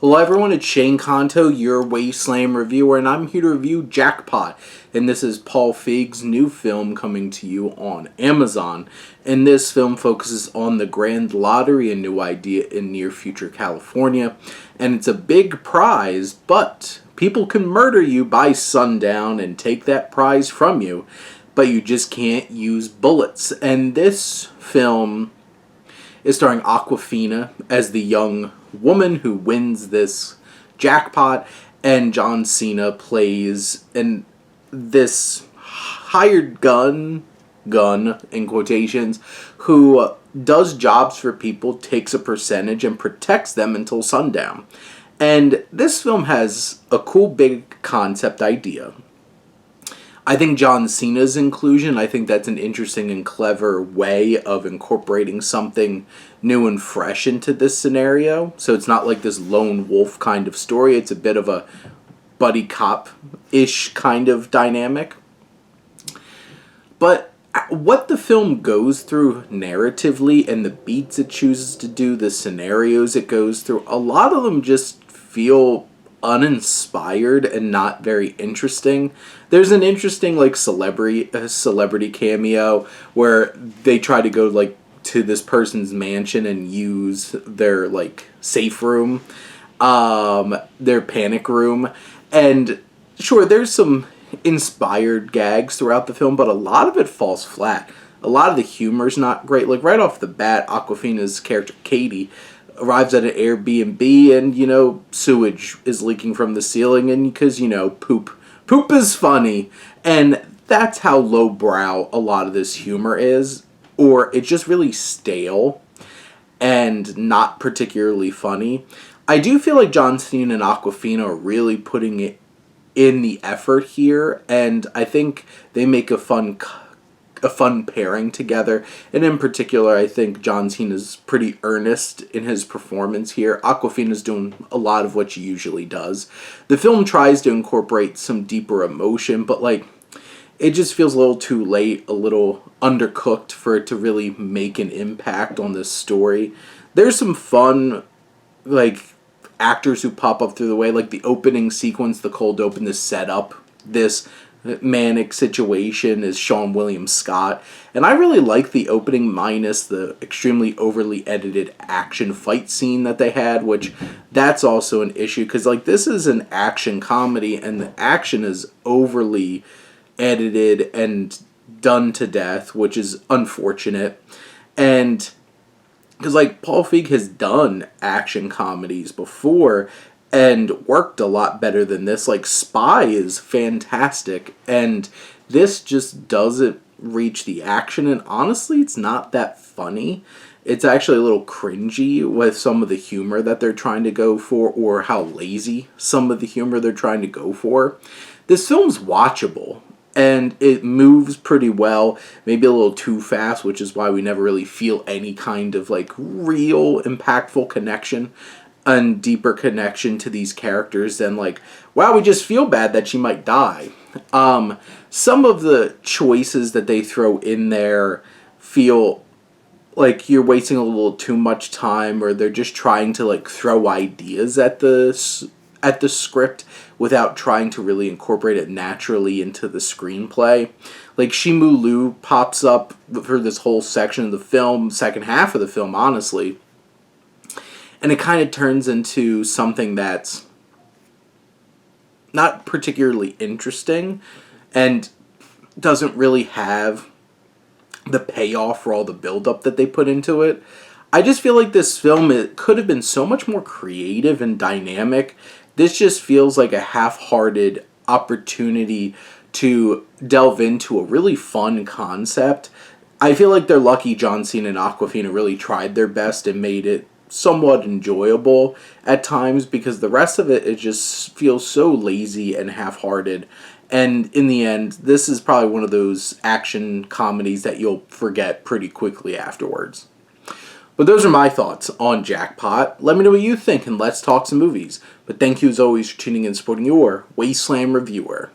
Hello everyone, it's Shane Kanto, your Wasteland reviewer, and I'm here to review Jackpot. And this is Paul Feig's new film coming to you on Amazon. And this film focuses on the Grand Lottery, a new idea in near future California. And it's a big prize, but people can murder you by sundown and take that prize from you. But you just can't use bullets. And this film is starring Awkwafina as the young woman who wins this jackpot, and John Cena plays this hired gun in quotations, who does jobs for people, takes a percentage, and protects them until sundown. And this film has a cool big concept idea. I think John Cena's inclusion, I think that's an interesting and clever way of incorporating something new and fresh into this scenario. So it's not like this lone wolf kind of story. It's a bit of a buddy cop-ish kind of dynamic. But what the film goes through narratively and the beats it chooses to do, the scenarios it goes through, a lot of them just feel uninspired and not very interesting. There's an interesting celebrity cameo where they try to go to this person's mansion and use their safe room, their panic room, and sure, there's some inspired gags throughout the film, but a lot of it falls flat. A lot of the humor's not great. Like right off the bat, Awkwafina's character Katie arrives at an Airbnb and, sewage is leaking from the ceiling, and because, poop is funny. And that's how lowbrow a lot of this humor is, or it's just really stale and not particularly funny. I do feel like John Cena and Awkwafina are really putting it in the effort here, and I think they make a fun pairing together. And in particular, I think John Cena's pretty earnest in his performance here. Awkwafina's doing a lot of what she usually does. The film tries to incorporate some deeper emotion, but it just feels a little too late, a little undercooked for it to really make an impact on this story. There's some fun actors who pop up through the way, like the opening sequence, the cold open, to set up this manic situation is Sean William Scott, and I really like the opening minus the extremely overly edited action fight scene that they had, which that's also an issue because this is an action comedy and the action is overly edited and done to death, which is unfortunate. And because Paul Feig has done action comedies before and worked a lot better than this. Spy is fantastic, and this just doesn't reach the action, and honestly, it's not that funny. It's actually a little cringy with some of the humor that they're trying to go for, or how lazy some of the humor they're trying to go for. This film's watchable, and it moves pretty well, maybe a little too fast, which is why we never really feel any kind of real impactful connection and deeper connection to these characters than wow, we just feel bad that she might die. Some of the choices that they throw in there feel like you're wasting a little too much time, or they're just trying to throw ideas at the script without trying to really incorporate it naturally into the screenplay. Shimu Liu pops up for this whole section of the film, second half of the film, honestly. And it kind of turns into something that's not particularly interesting and doesn't really have the payoff for all the build-up that they put into it. I just feel like this film, it could have been so much more creative and dynamic. This just feels like a half-hearted opportunity to delve into a really fun concept. I feel like they're lucky John Cena and Awkwafina really tried their best and made it somewhat enjoyable at times, because the rest of it just feels so lazy and half-hearted. And in the end, this is probably one of those action comedies that you'll forget pretty quickly afterwards. But those are my thoughts on Jackpot. Let me know what you think, and let's talk some movies. But thank you as always for tuning in and supporting your Wasteland reviewer.